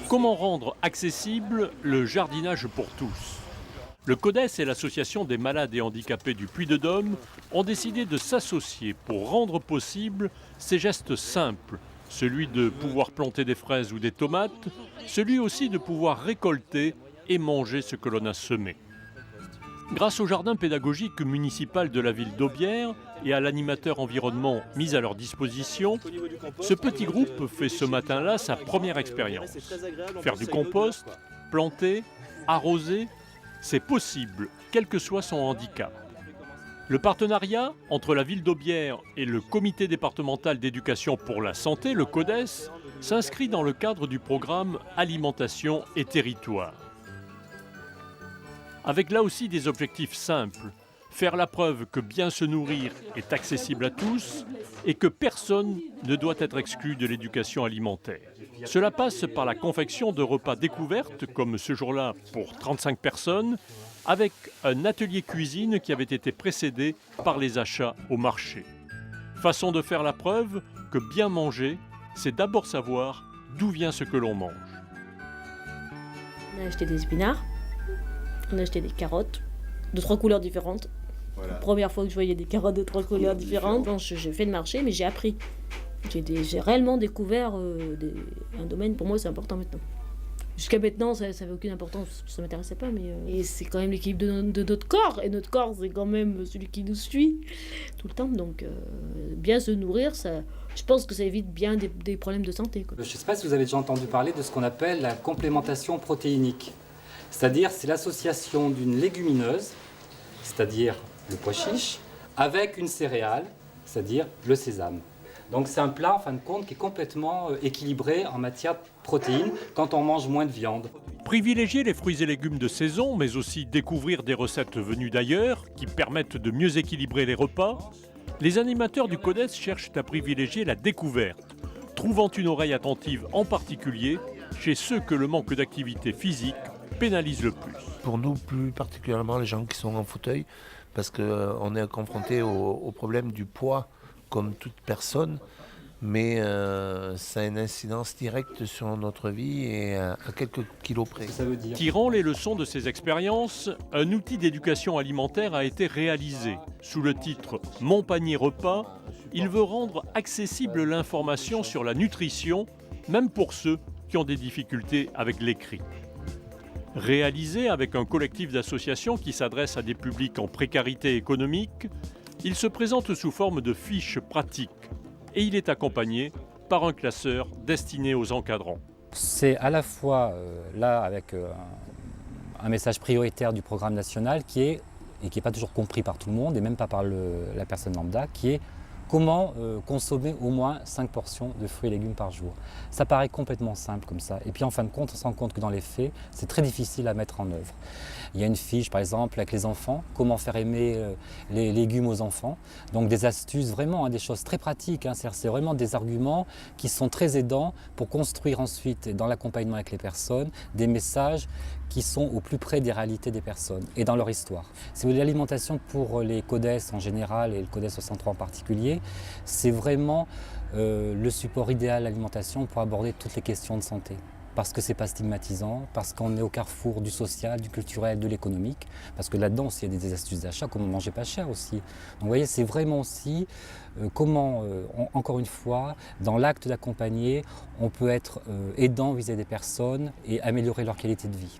Comment rendre accessible le jardinage pour tous? Le CODES et l'Association des malades et handicapés du Puy-de-Dôme ont décidé de s'associer pour rendre possible ces gestes simples, celui de pouvoir planter des fraises ou des tomates, celui aussi de pouvoir récolter et manger ce que l'on a semé. Grâce au jardin pédagogique municipal de la ville d'Aubière et à l'animateur environnement mis à leur disposition, ce petit groupe fait ce matin-là sa première expérience. Faire du compost, planter, arroser, c'est possible, quel que soit son handicap. Le partenariat entre la ville d'Aubière et le comité départemental d'éducation pour la santé, le CODES, s'inscrit dans le cadre du programme Alimentation et Territoire. Avec là aussi des objectifs simples, faire la preuve que bien se nourrir est accessible à tous et que personne ne doit être exclu de l'éducation alimentaire. Cela passe par la confection de repas découvertes, comme ce jour-là pour 35 personnes, avec un atelier cuisine qui avait été précédé par les achats au marché. Façon de faire la preuve que bien manger, c'est d'abord savoir d'où vient ce que l'on mange. On a acheté des épinards. On a acheté des carottes de 3 couleurs différentes. Voilà. La première fois que je voyais des carottes de 3 couleurs différentes. Bon, j'ai fait le marché, mais j'ai appris. J'ai réellement découvert un domaine, pour moi, c'est important maintenant. Jusqu'à maintenant, ça n'avait aucune importance, ça ne m'intéressait pas. Et c'est quand même l'équilibre de notre corps. Et notre corps, c'est quand même celui qui nous suit tout le temps. Donc, bien se nourrir, je pense que ça évite bien des problèmes de santé, quoi. Je ne sais pas si vous avez déjà entendu parler de ce qu'on appelle la complémentation protéinique. C'est-à-dire, c'est l'association d'une légumineuse, c'est-à-dire le pois chiche, avec une céréale, c'est-à-dire le sésame. Donc c'est un plat, en fin de compte, qui est complètement équilibré en matière de protéines quand on mange moins de viande. Privilégier les fruits et légumes de saison, mais aussi découvrir des recettes venues d'ailleurs qui permettent de mieux équilibrer les repas, les animateurs du CODES cherchent à privilégier la découverte, trouvant une oreille attentive en particulier chez ceux que le manque d'activité physique pénalise le plus. Pour nous, plus particulièrement les gens qui sont en fauteuil, parce qu'on est confronté au problème du poids comme toute personne, mais ça a une incidence directe sur notre vie et à quelques kilos près. Ça veut dire... Tirant les leçons de ces expériences, un outil d'éducation alimentaire a été réalisé. Sous le titre « Mon panier repas », il veut rendre accessible l'information sur la nutrition, même pour ceux qui ont des difficultés avec l'écrit. Réalisé avec un collectif d'associations qui s'adresse à des publics en précarité économique, il se présente sous forme de fiches pratiques et il est accompagné par un classeur destiné aux encadrants. C'est à la fois là avec un message prioritaire du programme national qui n'est pas toujours compris par tout le monde et même pas par la personne lambda, qui est comment consommer au moins 5 portions de fruits et légumes par jour. Ça paraît complètement simple comme ça. Et puis en fin de compte, on se rend compte que dans les faits, c'est très difficile à mettre en œuvre. Il y a une fiche, par exemple, avec les enfants, comment faire aimer les légumes aux enfants. Donc des astuces, vraiment, des choses très pratiques. C'est vraiment des arguments qui sont très aidants pour construire ensuite, dans l'accompagnement avec les personnes, des messages qui sont au plus près des réalités des personnes et dans leur histoire. Si vous voulez, l'alimentation pour les CODES en général et le CODES 63 en particulier, c'est vraiment le support idéal à l'alimentation pour aborder toutes les questions de santé. Parce que ce n'est pas stigmatisant, parce qu'on est au carrefour du social, du culturel, de l'économique, parce que là-dedans aussi il y a des astuces d'achat, comment manger pas cher aussi. Donc vous voyez, c'est vraiment aussi comment, encore une fois, dans l'acte d'accompagner, on peut être aidant vis-à-vis des personnes et améliorer leur qualité de vie.